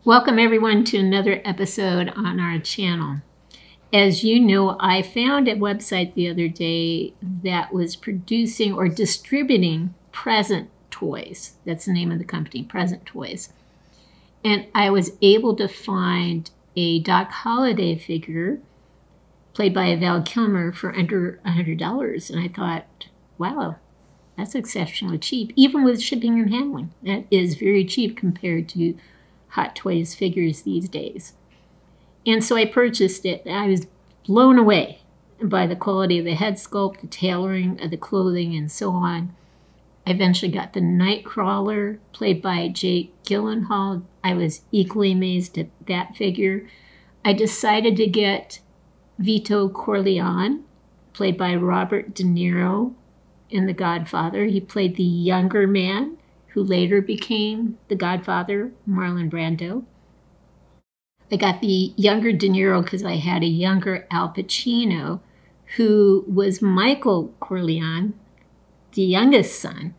Welcome everyone to another episode on our channel. As you know, I found a website the other day that was producing or distributing Present Toys. That's the name of the company, Present Toys. And I was able to find a Doc Holliday figure played by Val Kilmer for under $100. And I thought, wow, that's exceptionally cheap, even with shipping and handling. That is very cheap compared to Hot Toys figures these days. And so I purchased it. I was blown away by the quality of the head sculpt, the tailoring of the clothing, and so on. I eventually got the Nightcrawler, played by Jake Gyllenhaal. I was equally amazed at that figure. I decided to get Vito Corleone, played by Robert De Niro in The Godfather. He played the younger man who later became the Godfather, Marlon Brando. I got the younger De Niro because I had a younger Al Pacino, who was Michael Corleone, the youngest son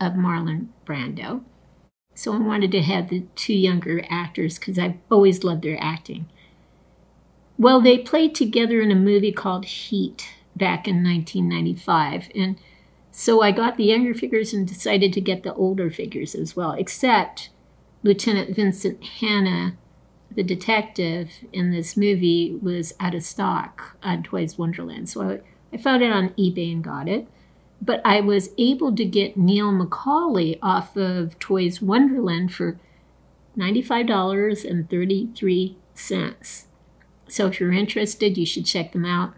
of Marlon Brando. So I wanted to have the two younger actors because I've always loved their acting. Well, they played together in a movie called Heat back in 1995, and so I got the younger figures and decided to get the older figures as well, except Lieutenant Vincent Hanna, the detective in this movie, was out of stock on Toys Wonderland. So I found it on eBay and got it. But I was able to get Neil McCauley off of Toys Wonderland for $95.33. So if you're interested, you should check them out.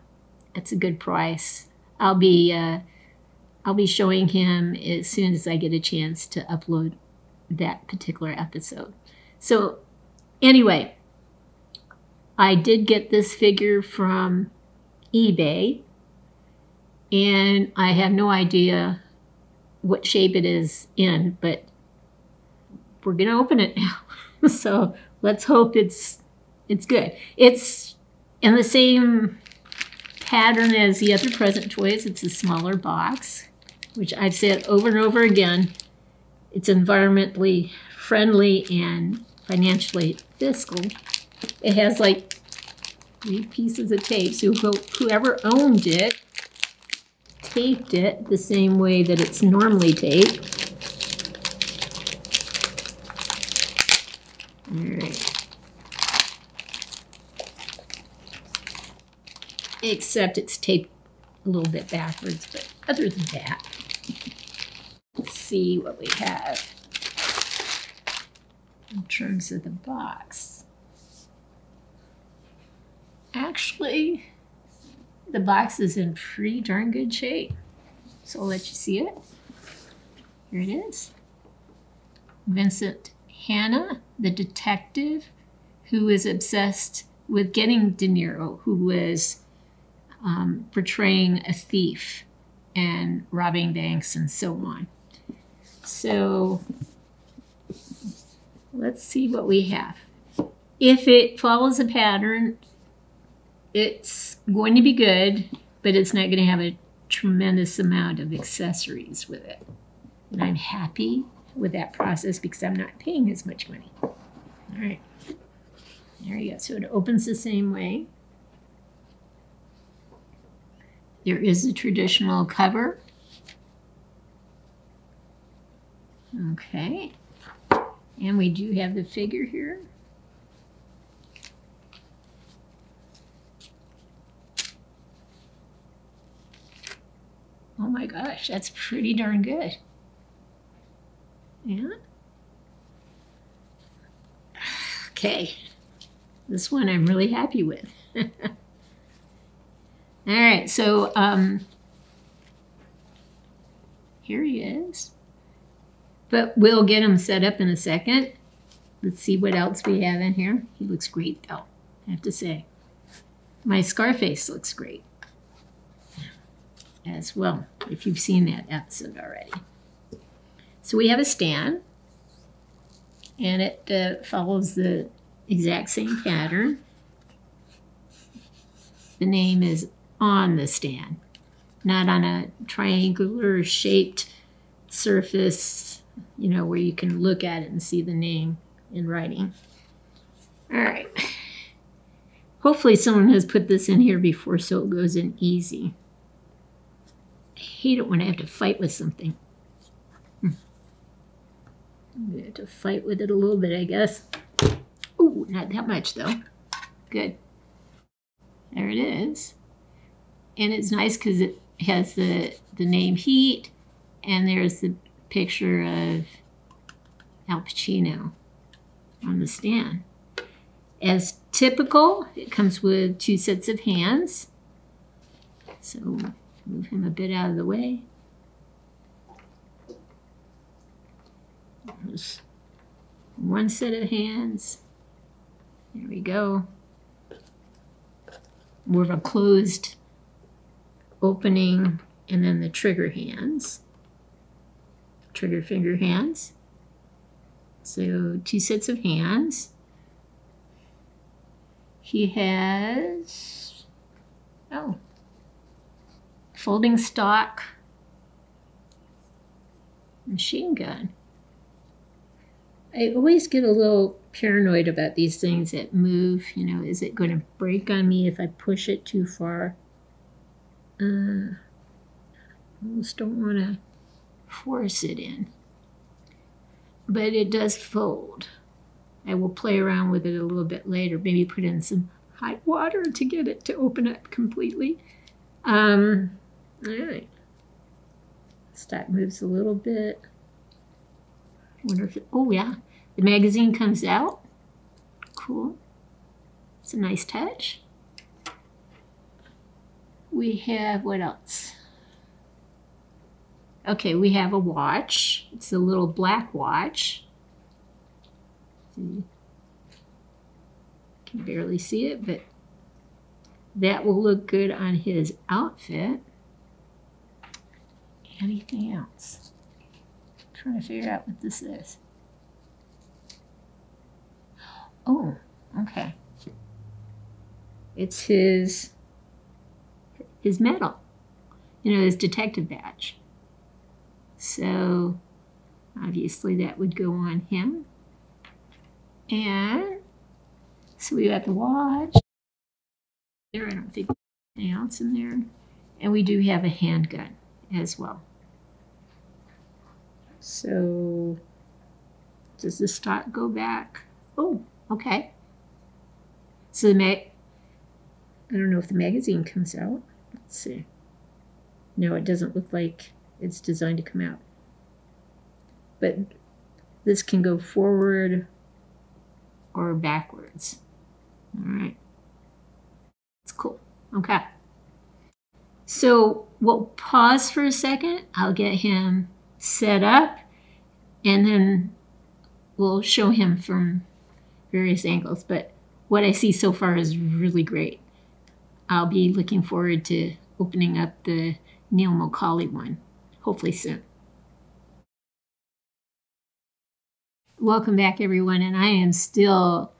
It's a good price. I'll be showing him as soon as I get a chance to upload that particular episode. So anyway, I did get this figure from eBay, and I have no idea what shape it is in, but we're going to open it now. So let's hope it's good. It's in the same pattern as the other Present Toys. It's a smaller box, which I've said over and over again. It's environmentally friendly and financially fiscal. It has like 3 pieces of tape, so whoever owned it taped it the same way that it's normally taped. All right. Except it's taped a little bit backwards, but other than that, let's see what we have in terms of the box. Actually, the box is in pretty darn good shape. So I'll let you see it. Here it is. Vincent Hanna, the detective who is obsessed with getting De Niro, who was portraying a thief and robbing banks and so on. So let's see what we have. If it follows a pattern, it's going to be good, but it's not going to have a tremendous amount of accessories with it. And I'm happy with that process because I'm not paying as much money. All right, there you go. So it opens the same way. There is a traditional cover. Okay. And we do have the figure here. Oh my gosh, that's pretty darn good. Yeah. Okay. This one I'm really happy with. All right, so here he is. But we'll get him set up in a second. Let's see what else we have in here. He looks great, though, I have to say. My Scarface looks great as well, if you've seen that episode already. So we have a stand, and it follows the exact same pattern. The name is on the stand, not on a triangular shaped surface, you know, where you can look at it and see the name in writing. All right. Hopefully someone has put this in here before so it goes in easy. I hate it when I have to fight with something. I'm going to have to fight with it a little bit, I guess. Oh, not that much though. Good. There it is. And it's nice because it has the name Heat, and there's the picture of Al Pacino on the stand. As typical, it comes with 2 sets of hands. So move him a bit out of the way. There's 1 set of hands. There we go. More of a closed opening, and then the trigger hands. Trigger finger hands. So 2 sets of hands. He has, folding stock machine gun. I always get a little paranoid about these things that move. You know, is it going to break on me if I push it too far? I almost don't want to force it in. But it does fold. I will play around with it a little bit later, maybe put in some hot water to get it to open up completely. All right. Stock moves a little bit. Wonder if it, oh yeah, the magazine comes out. Cool. It's a nice touch. We have, what else? Okay, we have a watch. It's a little black watch. Can barely see it, but that will look good on his outfit. Anything else? I'm trying to figure out what this is. Oh, okay. It's his medal, you know, his detective badge. So obviously that would go on him. And so we got the watch there. I don't think there's anything else in there. And we do have a handgun as well. So does the stock go back? Oh, okay. So I don't know if the magazine comes out. Let's see. No, it doesn't look like it's designed to come out. But this can go forward or backwards. All right. It's cool. Okay. So we'll pause for a second. I'll get him set up, and then we'll show him from various angles. But what I see so far is really great. I'll be looking forward to opening up the Neil Mulcahy one, hopefully soon. Welcome back, everyone, and I am still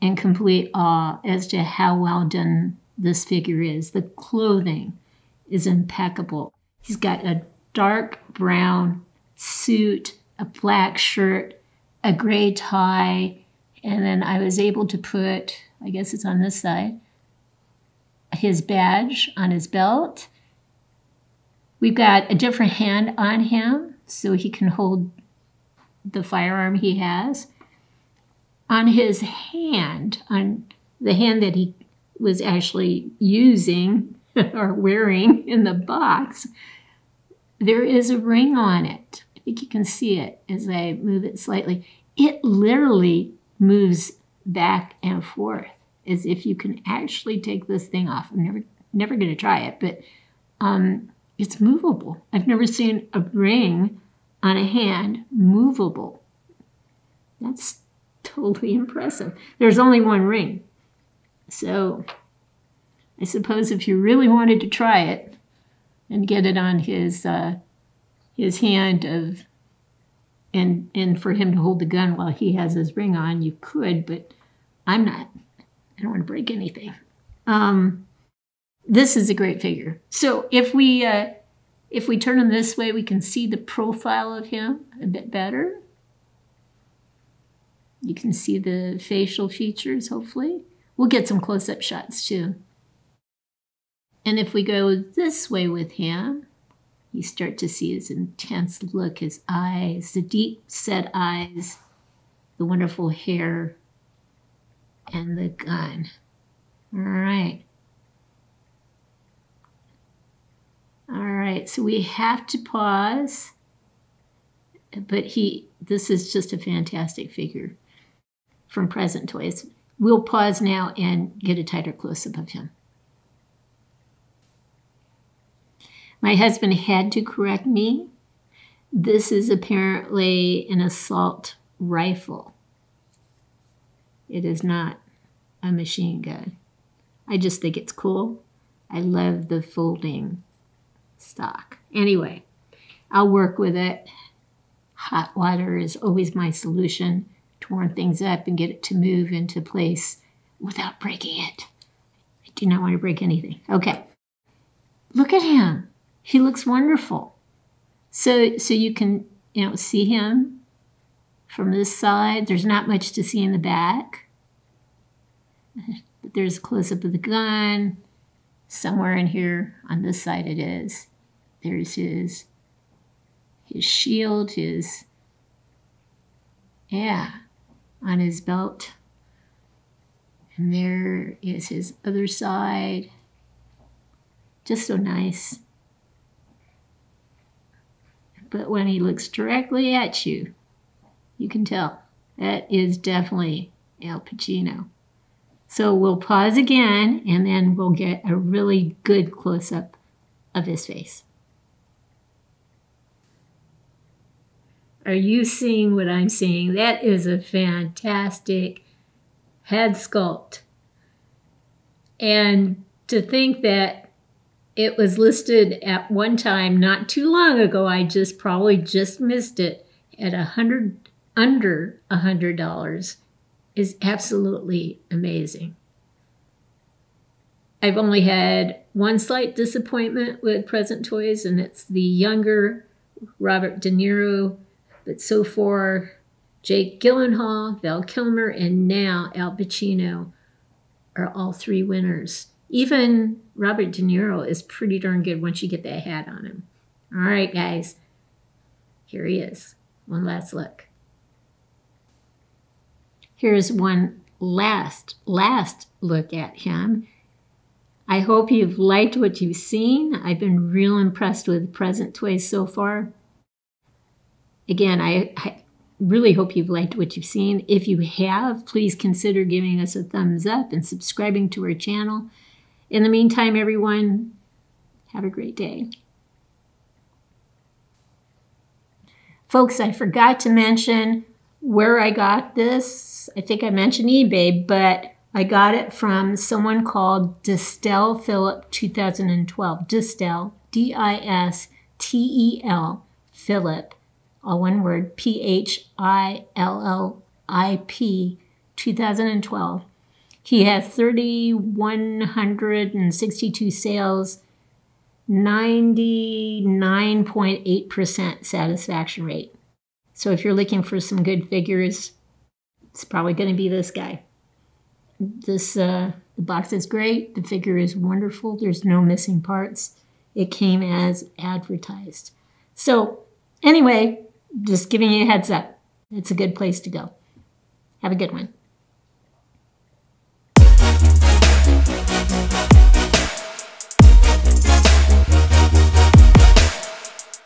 in complete awe as to how well done this figure is. The clothing is impeccable. He's got a dark brown suit, a black shirt, a gray tie, and then I was able to put, I guess it's on this side, his badge on his belt. We've got a different hand on him so he can hold the firearm he has. On his hand, on the hand that he was actually using or wearing in the box, there is a ring on it. I think you can see it as I move it slightly. It literally moves back and forth as if you can actually take this thing off. I'm never going to try it, but it's movable. I've never seen a ring on a hand movable. That's totally impressive. There's only one ring. So I suppose if you really wanted to try it and get it on his hand and for him to hold the gun while he has his ring on, you could, but I'm not. I don't want to break anything. This is a great figure. So if we turn him this way, we can see the profile of him a bit better. You can see the facial features, hopefully. We'll get some close-up shots too. And if we go this way with him, you start to see his intense look, his eyes, the deep set eyes, the wonderful hair, and the gun. All right. All right, so we have to pause, but this is just a fantastic figure from Present Toys. We'll pause now and get a tighter close-up of him. My husband had to correct me. This is apparently an assault rifle. It is not a machine gun. I just think it's cool. I love the folding stock. Anyway, I'll work with it. Hot water is always my solution. Torn things up and get it to move into place without breaking it. I do not want to break anything. Okay. Look at him. He looks wonderful. So you can, see him from this side. There's not much to see in the back. But there's a close-up of the gun. Somewhere in here, on this side it is. There's his shield, on his belt. And there is his other side. Just so nice. But when he looks directly at you, you can tell that is definitely Al Pacino. So we'll pause again, and then we'll get a really good close-up of his face. Are you seeing what I'm seeing? That is a fantastic head sculpt. And to think that it was listed at one time not too long ago, I probably just missed it, at under $100 is absolutely amazing. I've only had one slight disappointment with Present Toys, and it's the younger Robert De Niro. But so far, Jake Gyllenhaal, Val Kilmer, and now Al Pacino are all three winners. Even Robert De Niro is pretty darn good once you get that hat on him. All right, guys. Here he is. One last look. Here's one last look at him. I hope you've liked what you've seen. I've been real impressed with Present Toys so far. Again, I really hope you've liked what you've seen. If you have, please consider giving us a thumbs up and subscribing to our channel. In the meantime, everyone, have a great day. Folks, I forgot to mention where I got this. I think I mentioned eBay, but I got it from someone called Distel Philip 2012. Distel, D-I-S-T-E-L, Philip, all one word, P-H-I-L-L-I-P, 2012. He has 3,162 sales, 99.8% satisfaction rate. So if you're looking for some good figures, it's probably going to be this guy. The box is great. The figure is wonderful. There's no missing parts. It came as advertised. So anyway, just giving you a heads up. It's a good place to go. Have a good one.